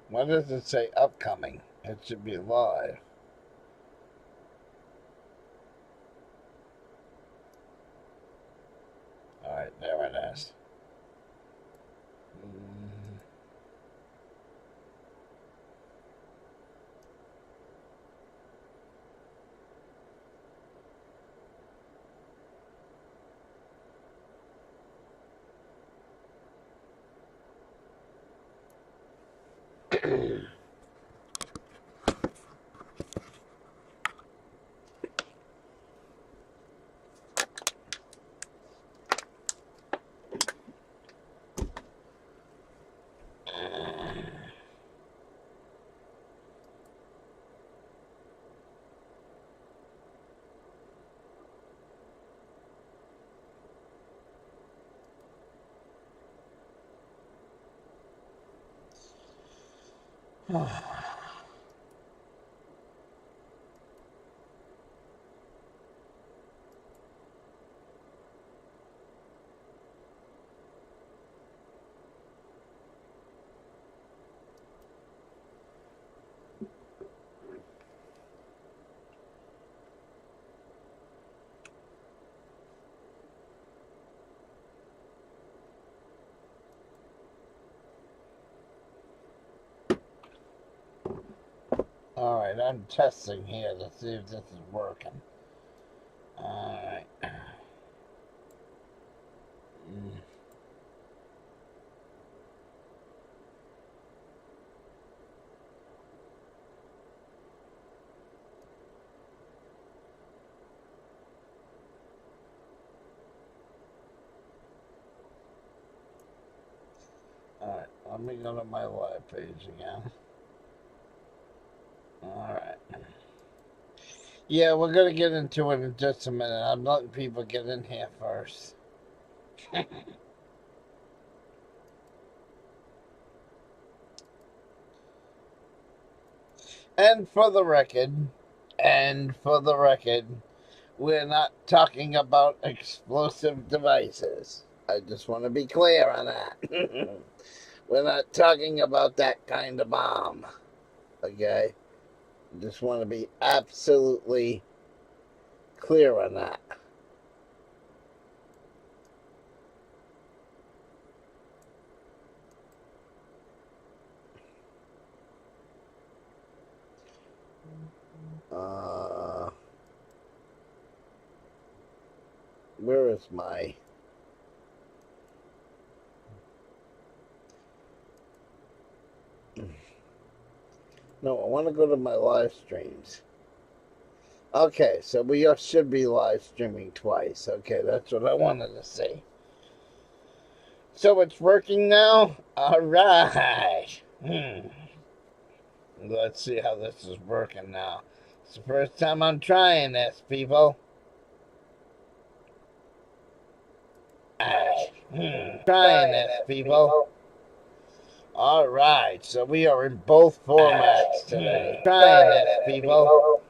Why does it say upcoming? It should be live. Alright, there it is. Alright, I'm testing here to see if this is working. Alright. Alright, let me go to my live page again. Alright. Yeah, we're gonna get into it in just a minute. I'm letting people get in here first. And for the record, we're not talking about explosive devices. I just want to be clear on that. We're not talking about that kind of bomb. Okay? Just want to be absolutely clear on that. Where is my... No, I want to go to my live streams. Okay, so we should be live streaming twice. Okay, that's what I wanted to see. So it's working now? Alright. Let's see how this is working now. It's the first time I'm trying this, people. Trying this, people. Alright, so we are in both formats today. Trying this, people.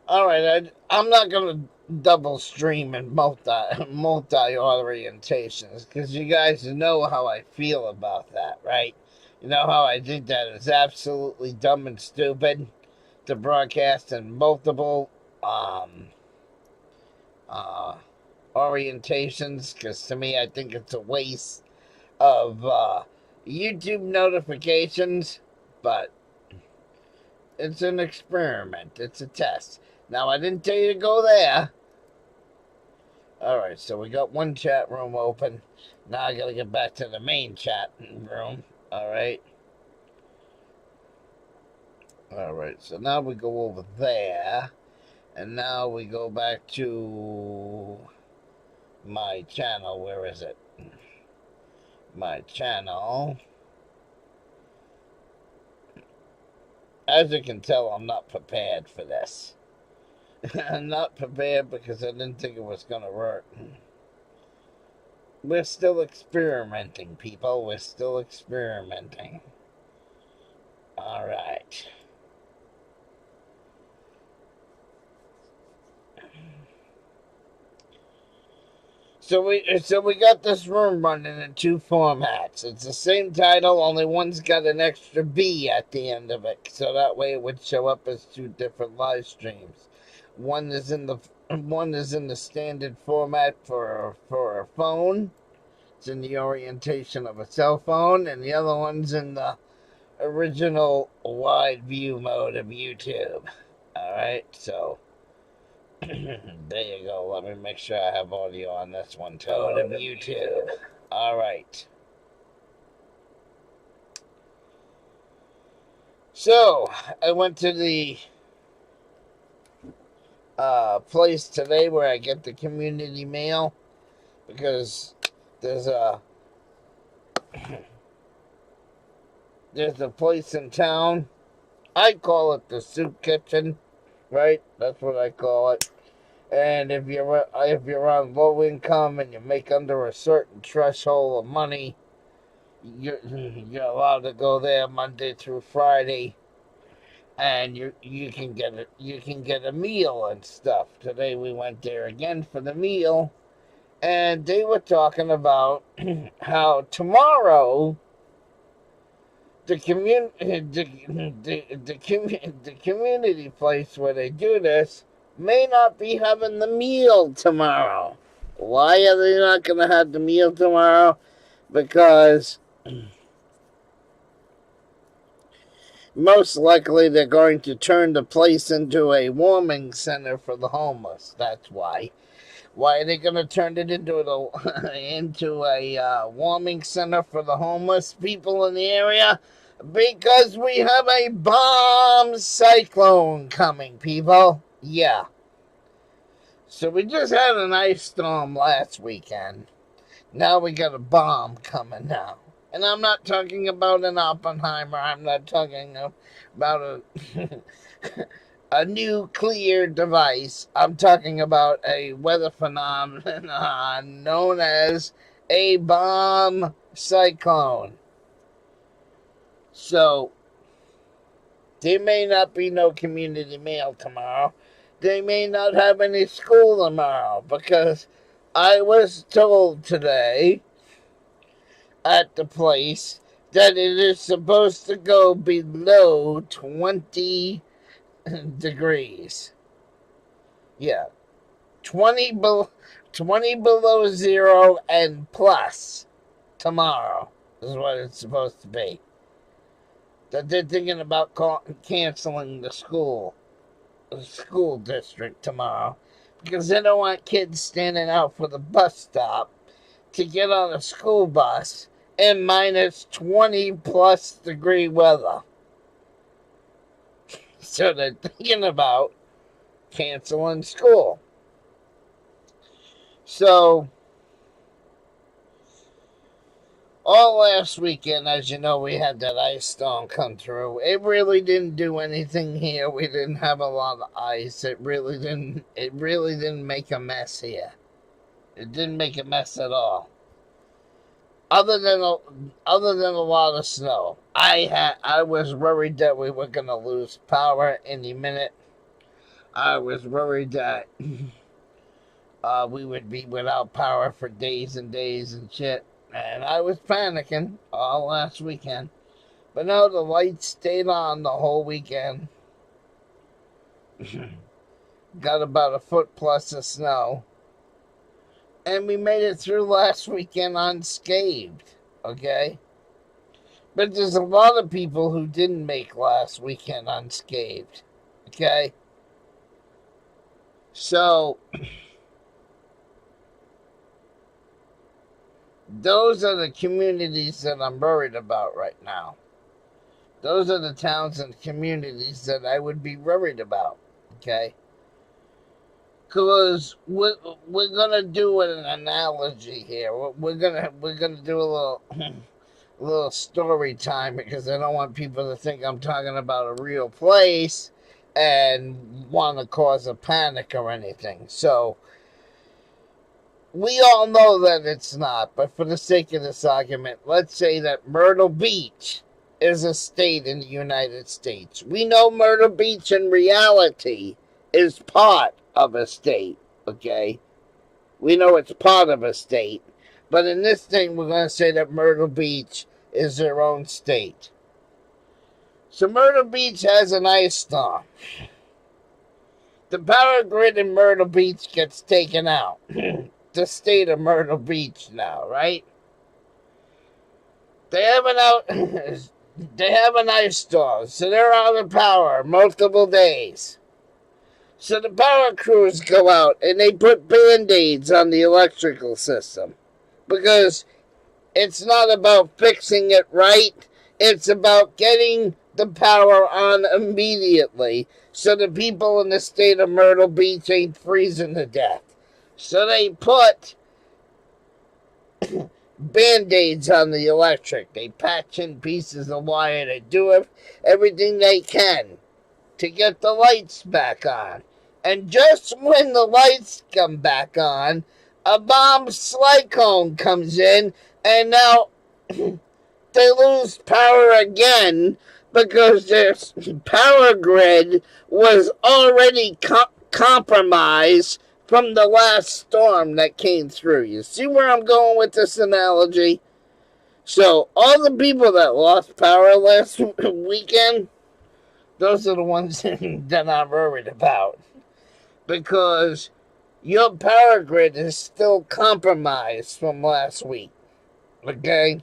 Alright, I'm not gonna double stream and multi orientations, because you guys know how I feel about that, right? You know how I think that is absolutely dumb and stupid to broadcast in multiple orientations, because to me I think it's a waste of YouTube notifications, but it's an experiment, it's a test. Now, I didn't tell you to go there. Alright, so we got one chat room open. Now I gotta get back to the main chat room. Alright. Alright, so now we go over there. And now we go back to my channel. Where is it? My channel. As you can tell, I'm not prepared for this. I'm not prepared because I didn't think it was going to work. We're still experimenting, people. We're still experimenting. Alright. So we got this room running in two formats. It's the same title, only one's got an extra B at the end of it, so that way it would show up as two different live streams. One is in the standard format for a phone. It's in the orientation of a cell phone, and the other one's in the original wide view mode of YouTube. All right, so. There you go. Let me make sure I have audio on this one too. Go to YouTube. All right. So I went to the place today where I get the community mail because there's a place in town. I call it the soup kitchen. Right, that's what I call it. And if you're on low income and you make under a certain threshold of money, you're allowed to go there Monday through Friday, and you can get a meal and stuff. Today we went there again for the meal, and they were talking about how tomorrow the community place where they do this may not be having the meal tomorrow. Why are they not going to have the meal tomorrow? Because most likely they're going to turn the place into a warming center for the homeless. That's why. Why are they going to turn it into a warming center for the homeless people in the area? Because we have a bomb cyclone coming, people. Yeah. So we just had an ice storm last weekend. Now we got a bomb coming now. And I'm not talking about an Oppenheimer. I'm not talking about a nuclear device. I'm talking about a weather phenomenon known as a bomb cyclone. So, there may not be no community mail tomorrow. They may not have any school tomorrow because I was told today at the place that it is supposed to go below 20 degrees. Yeah. 20 below zero and plus tomorrow is what it's supposed to be. That they're thinking about canceling the school district tomorrow because they don't want kids standing out for the bus stop to get on a school bus in minus 20 plus degree weather. So they're thinking about canceling school. So all last weekend, as you know, we had that ice storm come through. It really didn't do anything here. We didn't have a lot of ice. It really didn't make a mess here. It didn't make a mess at all. Other than a lot of snow. I was worried that we were gonna lose power any minute. I was worried that we would be without power for days and days and shit. And I was panicking all last weekend. But no, the lights stayed on the whole weekend. Got about a foot plus of snow. And we made it through last weekend unscathed. Okay? But there's a lot of people who didn't make last weekend unscathed. Okay? So those are the communities that I'm worried about right now. Those are the towns and communities that I would be worried about, okay? Because we're gonna do an analogy here. We're gonna do a little story time because I don't want people to think I'm talking about a real place and want to cause a panic or anything. So we all know that it's not, but for the sake of this argument, let's say that Myrtle Beach is a state in the United States. We know Myrtle Beach in reality is part of a state, okay? We know it's part of a state. But in this thing, we're going to say that Myrtle Beach is their own state. So Myrtle Beach has an ice storm. The power grid in Myrtle Beach gets taken out. The state of Myrtle Beach now, right? They have an ice storm, so they're out of power multiple days. So the power crews go out and they put band-aids on the electrical system. Because it's not about fixing it right. It's about getting the power on immediately so the people in the state of Myrtle Beach ain't freezing to death. So they put band-aids on the electric. They patch in pieces of wire. They do everything they can to get the lights back on. And just when the lights come back on, a bomb cyclone comes in, and now they lose power again because their power grid was already compromised from the last storm that came through. You see where I'm going with this analogy? So all the people that lost power last weekend, those are the ones that I'm worried about. Because your power grid is still compromised from last week. Okay?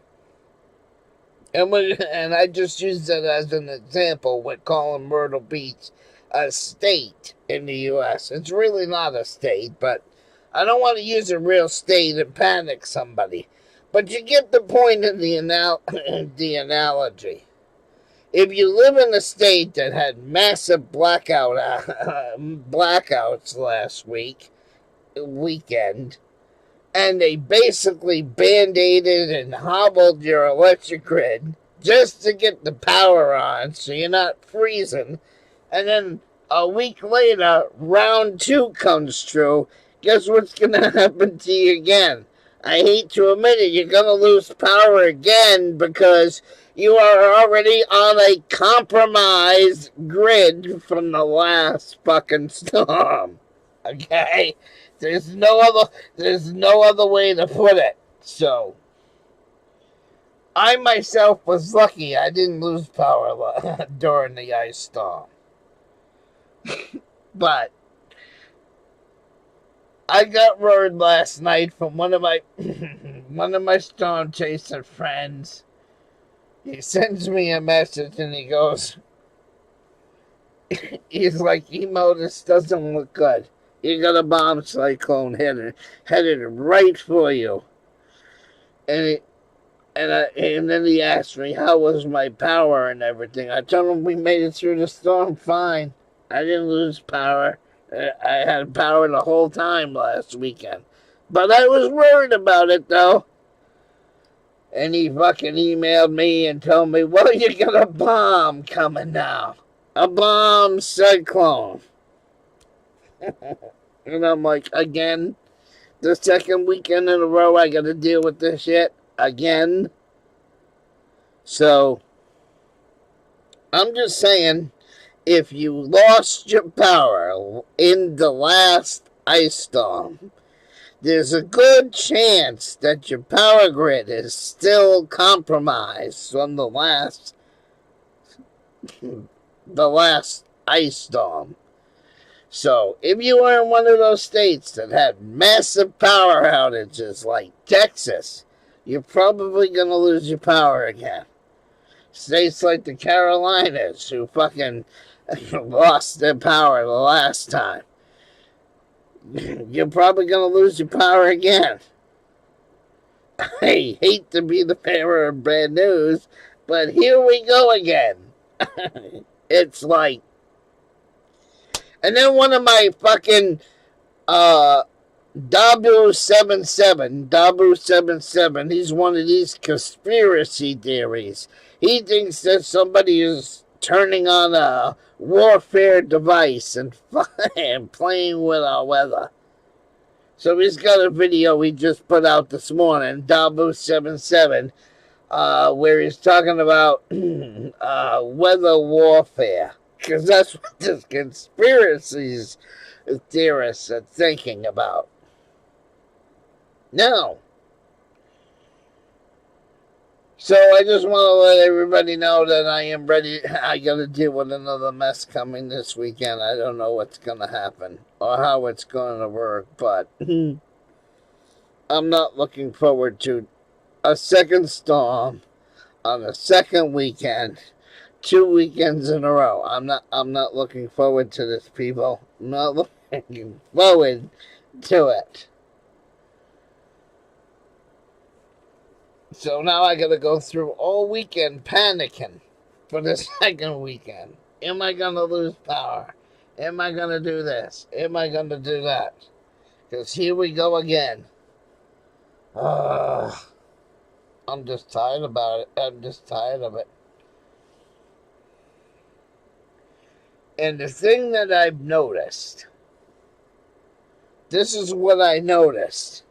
And I just used that as an example with calling Myrtle Beach a state in the U.S. It's really not a state, but I don't want to use a real state and panic somebody. But you get the point of the analogy. If you live in a state that had massive blackouts last weekend, and they basically band-aided and hobbled your electric grid just to get the power on so you're not freezing, and then a week later, round 2 comes true, guess what's going to happen to you again? I hate to admit it, you're going to lose power again because you are already on a compromised grid from the last fucking storm. Okay? There's no other way to put it. So, I myself was lucky I didn't lose power during the ice storm. But I got word last night from one of my storm chaser friends. He sends me a message and he goes, he's like, Emo, this doesn't look good. You got a bomb cyclone headed right for you. And then he asked me, how was my power and everything? I told him we made it through the storm fine. I didn't lose power. I had power the whole time last weekend. But I was worried about it, though. And he fucking emailed me and told me, well, you got a bomb coming now. A bomb cyclone. And I'm like, again? The second weekend in a row I gotta deal with this shit? Again? So, I'm just saying, if you lost your power in the last ice storm, there's a good chance that your power grid is still compromised from the last ice storm. So, if you were in one of those states that had massive power outages like Texas, you're probably going to lose your power again. States like the Carolinas, who fucking lost their power the last time, you're probably going to lose your power again. I hate to be the bearer of bad news, but here we go again. It's like... And then one of my fucking Dabu77, he's one of these conspiracy theories. He thinks that somebody is turning on a warfare device and playing with our weather. So he's got a video he just put out this morning, Dabu77, where he's talking about weather warfare. Because that's what the conspiracy theorists are thinking about. No. So I just want to let everybody know that I am ready. I got to deal with another mess coming this weekend. I don't know what's going to happen or how it's going to work, but I'm not looking forward to a second storm on the second weekend, 2 weekends in a row. I'm not looking forward to this, people. I'm not looking forward to it. So now I gotta go through all weekend panicking for the second weekend. Am I gonna lose power? Am I gonna do this? Am I gonna do that? Because here we go again. I'm just tired about it. I'm just tired of it. And the thing that I've noticed, this is what I noticed.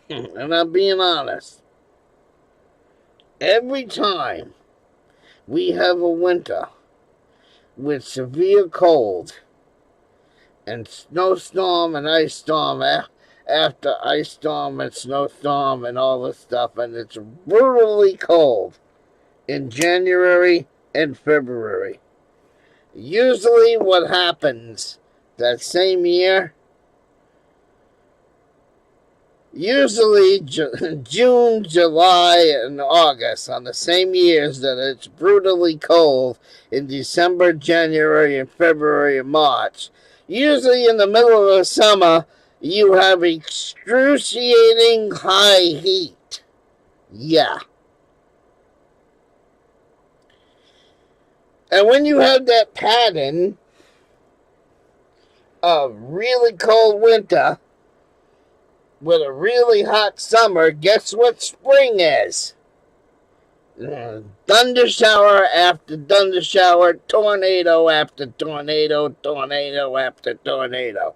And I'm being honest. Every time we have a winter with severe cold and snowstorm and ice storm after ice storm and snowstorm and all this stuff, and it's brutally cold in January and February. Usually what happens that same year, usually June, July, and August, on the same years that it's brutally cold in December, January, and February and March. Usually in the middle of the summer, you have excruciating high heat. Yeah. And when you have that pattern of really cold winter with a really hot summer, guess what spring is? Thunder shower after thunder shower, tornado after tornado, tornado after tornado.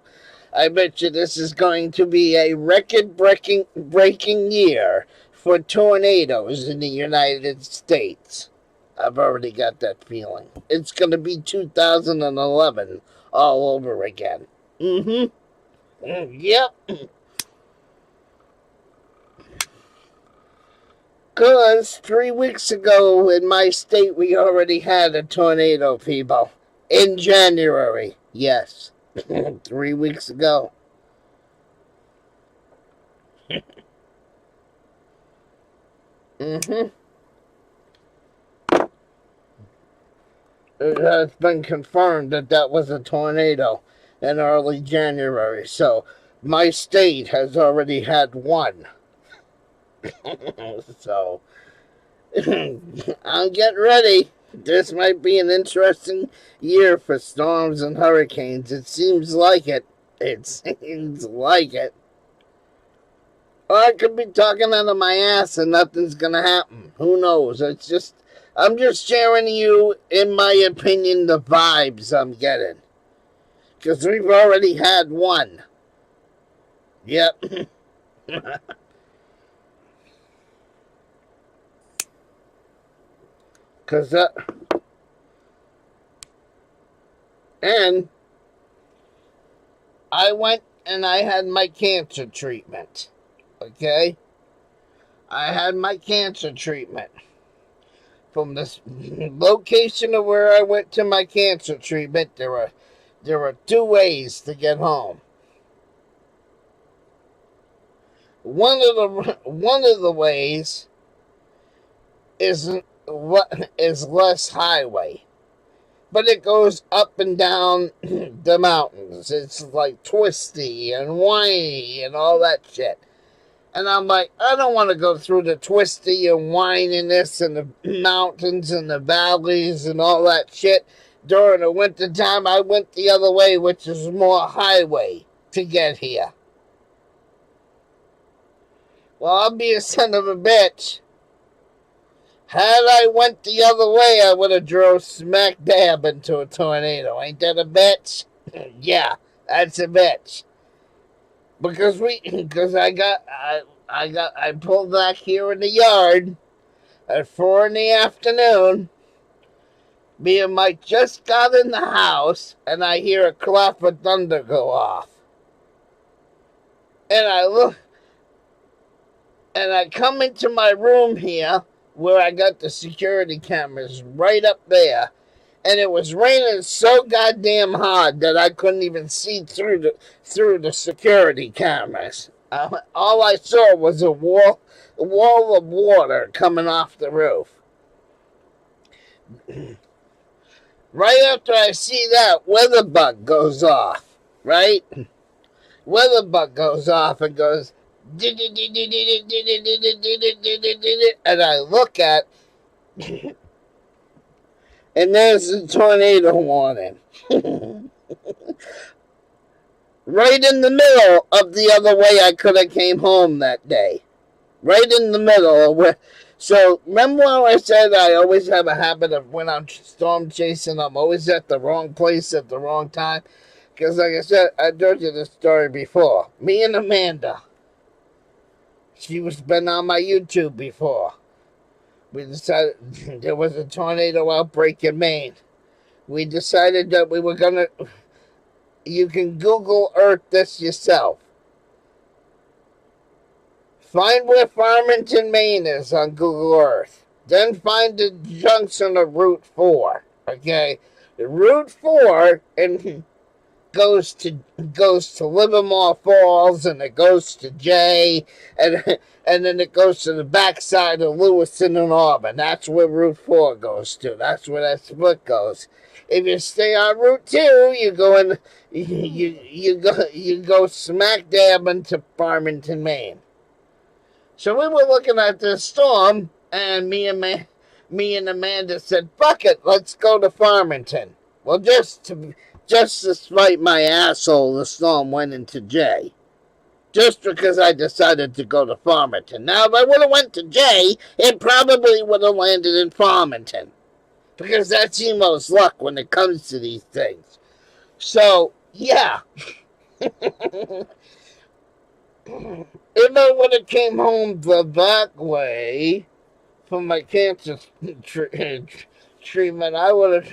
I bet you this is going to be a record-breaking year for tornadoes in the United States. I've already got that feeling. It's going to be 2011 all over again. Yep. Because 3 weeks ago in my state, we already had a tornado, people. In January. Yes. 3 weeks ago. It has been confirmed that that was a tornado in early January. So my state has already had one. So I'll get ready. This might be an interesting year for storms and hurricanes. It seems like it. It seems like it. Or I could be talking out of my ass and nothing's gonna happen. Who knows? I'm just sharing you, in my opinion, the vibes I'm getting. Because we've already had one. Yep. And I went and I had my cancer treatment. Okay? I had my cancer treatment. From this location of where I went to my cancer treatment, there were 2 ways to get home. One of the ways is less highway, but it goes up and down the mountains. It's like twisty and windy and all that shit. And I'm like, I don't want to go through the twisty and windiness and the mountains and the valleys and all that shit. During the winter time, I went the other way, which is more highway to get here. Well, I'll be a son of a bitch. Had I went the other way, I would have drove smack dab into a tornado. Ain't that a bitch? Yeah, that's a bitch. Because I pulled back here in the yard at 4 in the afternoon. Me and Mike just got in the house, and I hear a clap of thunder go off. And I look, and I come into my room here, where I got the security cameras right up there, and it was raining so goddamn hard that I couldn't even see through the security cameras. All I saw was a wall of water coming off the roof. Right after I see that, weather bug goes off, right? Weather bug goes off and goes, and I look at, and there's a tornado warning. Right in the middle of the other way I could have came home that day. Right in the middle of where. So, remember when I said I always have a habit of when I'm storm chasing, I'm always at the wrong place at the wrong time? Because, like I said, I told you this story before. Me and Amanda. She was been on my YouTube before. We decided there was a tornado outbreak in Maine. We decided that we were going to. You can Google Earth this yourself. Find where Farmington, Maine is on Google Earth. Then find the junction of Route 4. Okay? Route 4 and goes to Livermore Falls, and it goes to Jay, and then it goes to the backside of Lewiston and Auburn. That's where Route 4 goes to. That's where that split goes. If you stay on Route 2, you go in, you go smack dab into Farmington, Maine. So we were looking at this storm, and me and Amanda said, "Fuck it, let's go to Farmington." Well, just to spite my asshole, the storm went into Jay. Just because I decided to go to Farmington. Now, if I would have went to Jay, it probably would have landed in Farmington. Because that's Emo's luck when it comes to these things. So, yeah. If I would have came home the back way from my cancer treatment, I would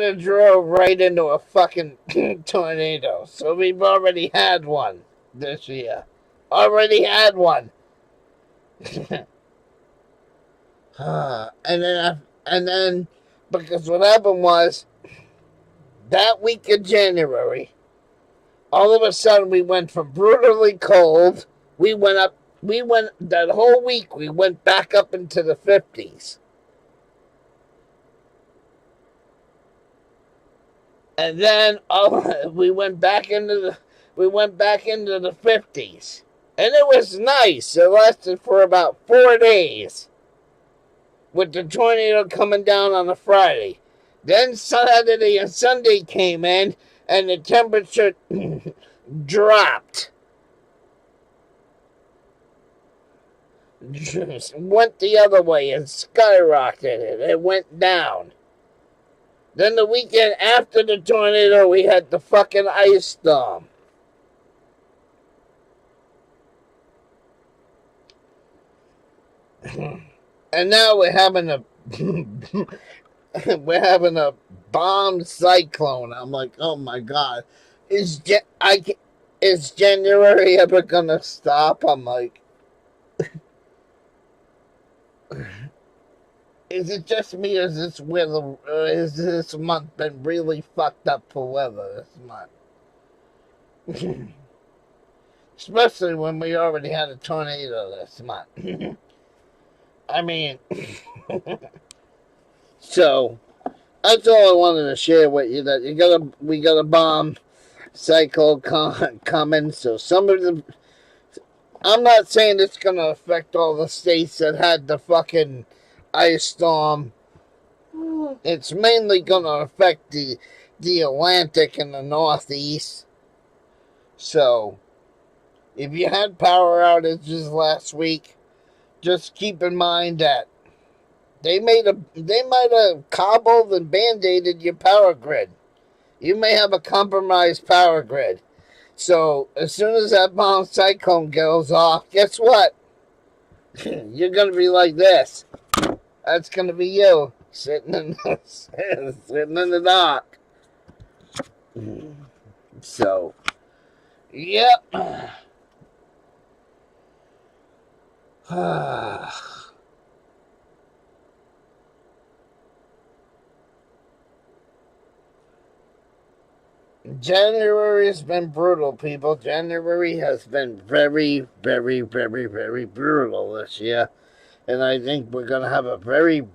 have drove right into a fucking tornado. So we've already had one this year. Already had one. And then, because what happened was, that week of January, all of a sudden we went from brutally cold, that whole week we went back up into the 50s. And then we went back into the 50s. And it was nice. It lasted for about 4 days. With the tornado coming down on a Friday. Then Saturday and Sunday came in, and the temperature dropped. Went the other way and skyrocketed. It went down. Then the weekend after the tornado, we had the fucking ice storm. And now we're having a bomb cyclone. I'm like, oh my God, is January ever gonna stop? I'm like, is it just me, or is this month been really fucked up for weather this month? Especially when we already had a tornado this month. I mean, so that's all I wanted to share with you. That we got a bomb cycle coming. So some of them, I'm not saying it's gonna affect all the states that had the fucking ice storm. It's mainly gonna affect the Atlantic and the Northeast. So if you had power outages last week, just keep in mind that they might have cobbled and band-aided your power grid. You may have a compromised power grid. So as soon as that bomb cyclone goes off, guess what? You're gonna be like this. That's gonna be you. sitting in the dock. So, yep. January has been brutal, people. January has been very, very, very, very brutal this year. And I think we're going to have a very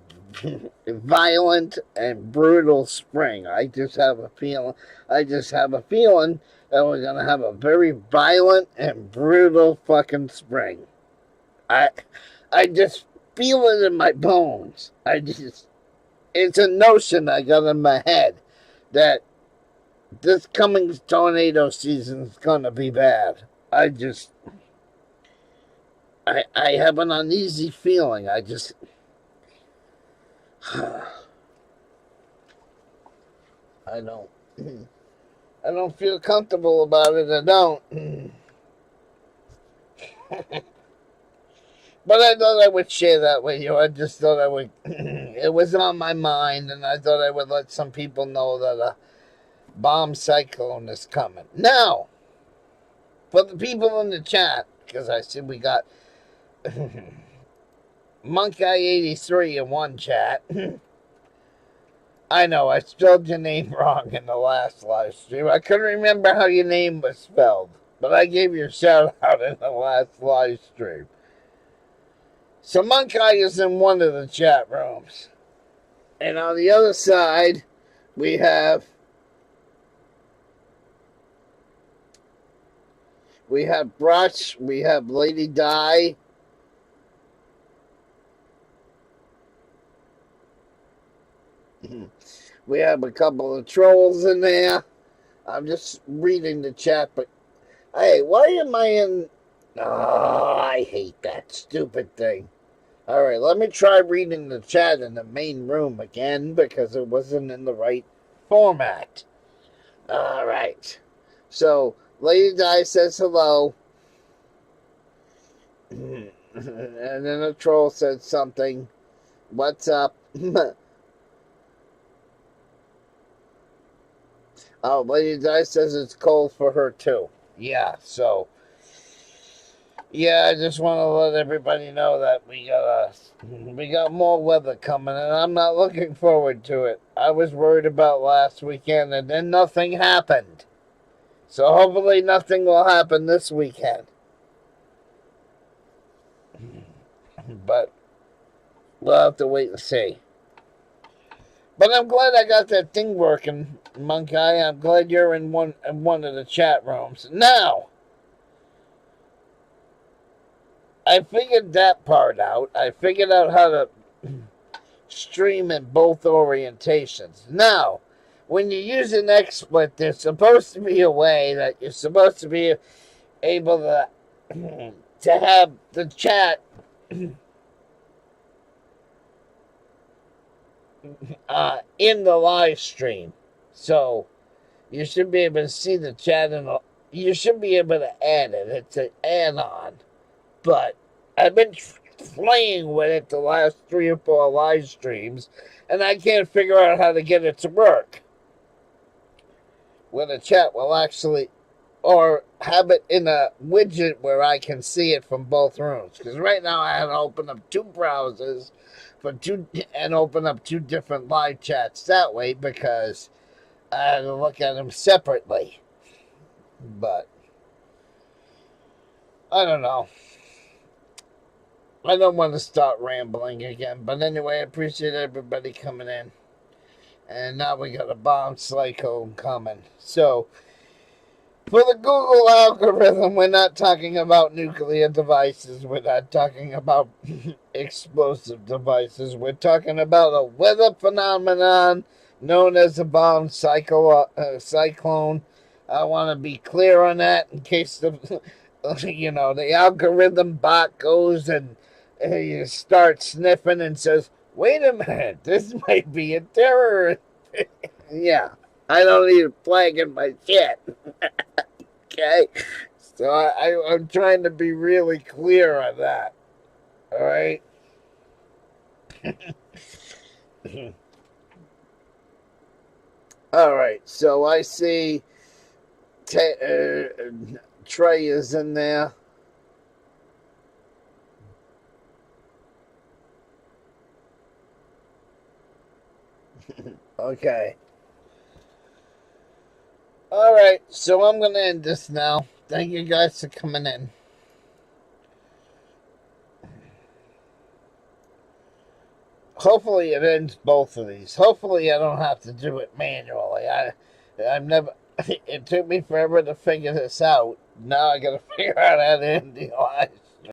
violent and brutal spring. I just have a feeling that we're going to have a very violent and brutal fucking spring. I just feel it in my bones. It's a notion I got in my head that this coming tornado season is gonna be bad. I have an uneasy feeling. I don't feel comfortable about it. I don't. But I thought I would share that with you. I just thought I would. It was on my mind, and I thought I would let some people know that a bomb cyclone is coming. Now, for the people in the chat, because I see we got Monkey83 in one chat. I know, I spelled your name wrong in the last live stream. I couldn't remember how your name was spelled, but I gave you a shout out in the last live stream. So Monkey is in one of the chat rooms. And on the other side, we have Brutch, we have Lady Di. We have a couple of trolls in there. I'm just reading the chat, but hey, why am I in... Oh, I hate that stupid thing. Alright, let me try reading the chat in the main room again, because it wasn't in the right format. Alright. So, Lady Di says hello. And then a troll said something. What's up? Oh, Lady Di says it's cold for her too. Yeah, so... Yeah, I just want to let everybody know that we got more weather coming, and I'm not looking forward to it. I was worried about last weekend, and then nothing happened. So hopefully nothing will happen this weekend. But we'll have to wait and see. But I'm glad I got that thing working, Monkey. I'm glad you're in one of the chat rooms. Now, I figured that part out. I figured out how to stream in both orientations. Now, when you use an XSplit, there's supposed to be a way that you're supposed to be able to have the chat in the live stream. So, you should be able to see the chat, and you should be able to add it. It's an add-on. But I've been playing with it the last 3 or 4 live streams, and I can't figure out how to get it to work. Where the chat will actually, or have it in a widget where I can see it from both rooms. Because right now I had to open up 2 browsers and open up 2 different live chats that way, because I had to look at them separately. But I don't know. I don't want to start rambling again. But anyway, I appreciate everybody coming in. And now we got a bomb cyclone coming. So, for the Google algorithm, we're not talking about nuclear devices. We're not talking about explosive devices. We're talking about a weather phenomenon known as a bomb cyclone. I want to be clear on that in case the algorithm bot goes and you start sniffing and says, wait a minute, this might be a terrorist. Yeah, I don't need flagging my shit. Okay? So I'm trying to be really clear on that. Alright? All right, so I see Trey is in there. Okay. All right, so I'm going to end this now. Thank you guys for coming in. Hopefully it ends both of these. Hopefully I don't have to do it manually. I've never. It took me forever to figure this out. Now I got to figure out how to end the live